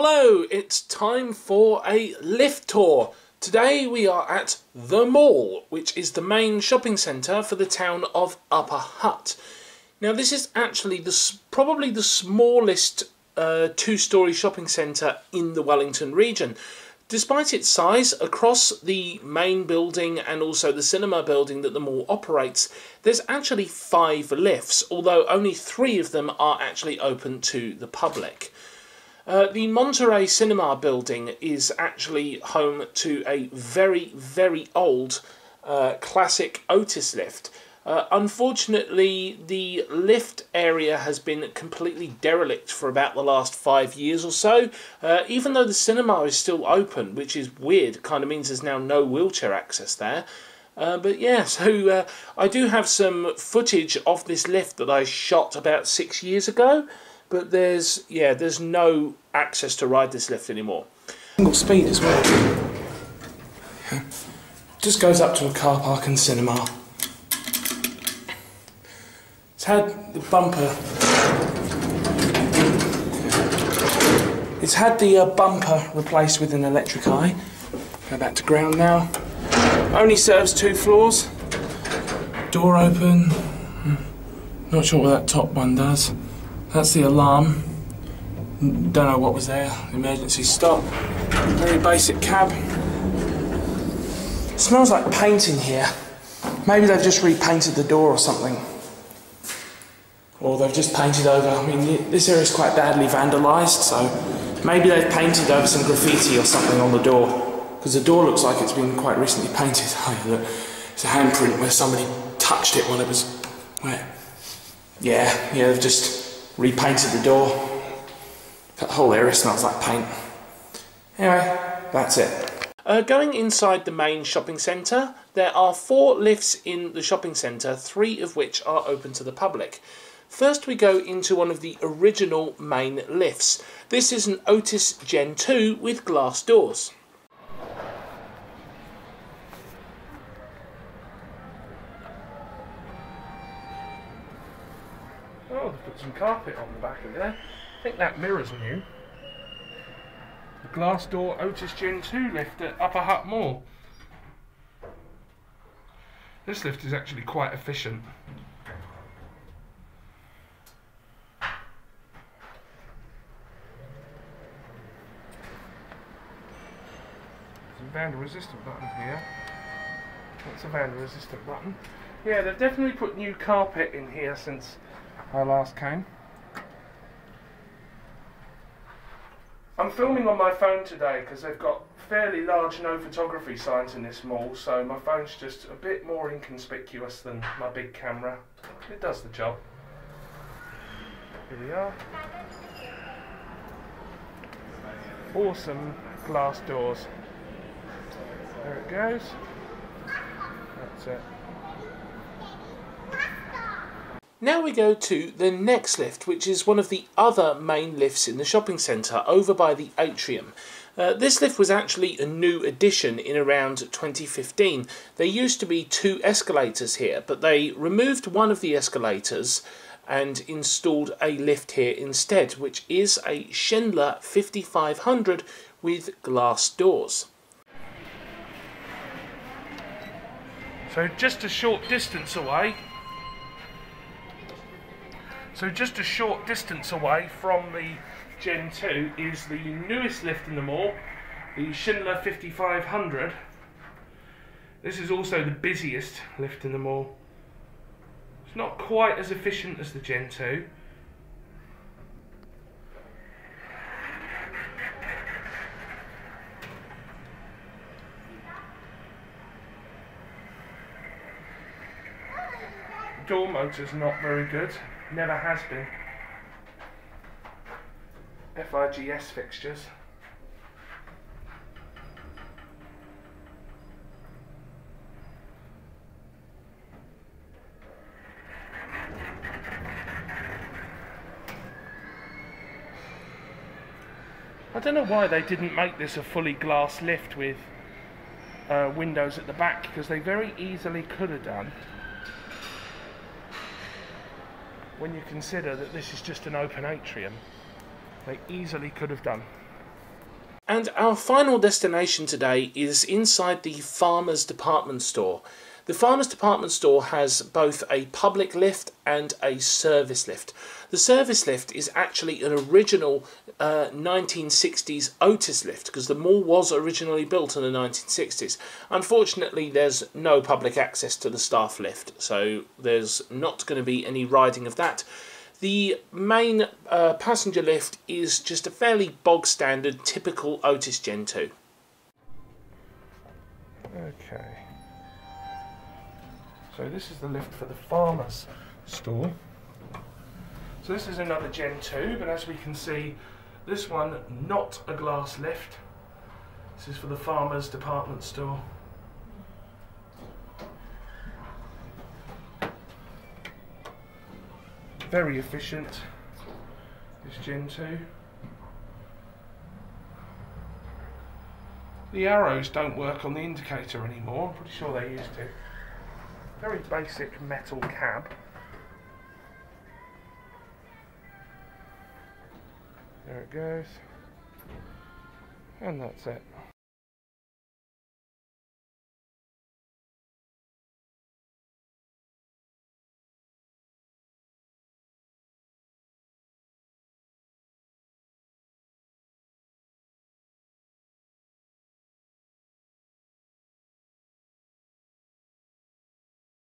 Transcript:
Hello, it's time for a lift tour. Today we are at the Mall, which is the main shopping centre for the town of Upper Hutt. Now this is actually probably the smallest two-storey shopping centre in the Wellington region. Despite its size, across the main building and also the cinema building that the mall operates, there's actually 5 lifts, although only 3 of them are actually open to the public. The Monterey Cinema building is actually home to a very, very old classic Otis lift. Unfortunately, the lift area has been completely derelict for about the last 5 years or so, even though the cinema is still open, which is weird. Kind of means there's now no wheelchair access there. But yeah, so I do have some footage of this lift that I shot about 6 years ago, but there's no access to ride this lift anymore. Single speed as well. Just goes up to a car park and cinema. It's had the bumper. It's had the bumper replaced with an electric eye. Go back to ground now. Only serves 2 floors. Door open. Not sure what that top one does. That's the alarm. Don't know what was there. Emergency stop. Very basic cab. It smells like paint in here. Maybe they've just repainted the door or something. Or they've just painted over. I mean, this area is quite badly vandalised, so maybe they've painted over some graffiti or something on the door. Because the door looks like it's been quite recently painted. Oh, yeah, look. It's a handprint where somebody touched it while it was wet. Yeah, they've just repainted the door. That whole area smells like paint. Anyway, that's it. Going inside the main shopping centre, there are 4 lifts in the shopping centre, 3 of which are open to the public. First we go into one of the original main lifts. This is an Otis Gen 2 with glass doors. Oh, they've put some carpet on the back of there. I think that mirror's new. The glass door Otis Gen 2 lift at Upper Hutt Mall. This lift is actually quite efficient. There's a vandal resistant button here. That's a vandal resistant button. Yeah, they've definitely put new carpet in here since I last came. I'm filming on my phone today because they've got fairly large no photography signs in this mall, so my phone's just a bit more inconspicuous than my big camera. It does the job. Here we are. Awesome glass doors. There it goes. That's it. Now we go to the next lift, which is one of the other main lifts in the shopping centre, over by the atrium. This lift was actually a new addition in around 2015. There used to be 2 escalators here, but they removed one of the escalators and installed a lift here instead, which is a Schindler 5500 with glass doors. So just a short distance away from the Gen 2 is the newest lift in the mall, the Schindler 5500. This is also the busiest lift in the mall. It's not quite as efficient as the Gen 2. Door motor's not very good. Never has been. FIGS fixtures. I don't know why they didn't make this a fully glass lift with windows at the back, because they very easily could have done. When you consider that this is just an open atrium, they easily could have done. And our final destination today is inside the Farmer's Department Store. The Farmer's Department Store has both a public lift and a service lift. The service lift is actually an original 1960s Otis lift, because the mall was originally built in the 1960s. Unfortunately, there's no public access to the staff lift, so there's not going to be any riding of that. The main passenger lift is just a fairly bog standard, typical Otis Gen 2. Okay. So this is the lift for the Farmer's store. So this is another Gen 2, but as we can see, this one not a glass lift. This is for the Farmer's Department Store. Very efficient, this Gen 2. The arrows don't work on the indicator anymore, I'm pretty sure they used to. Very basic metal cab. There it goes. And that's it.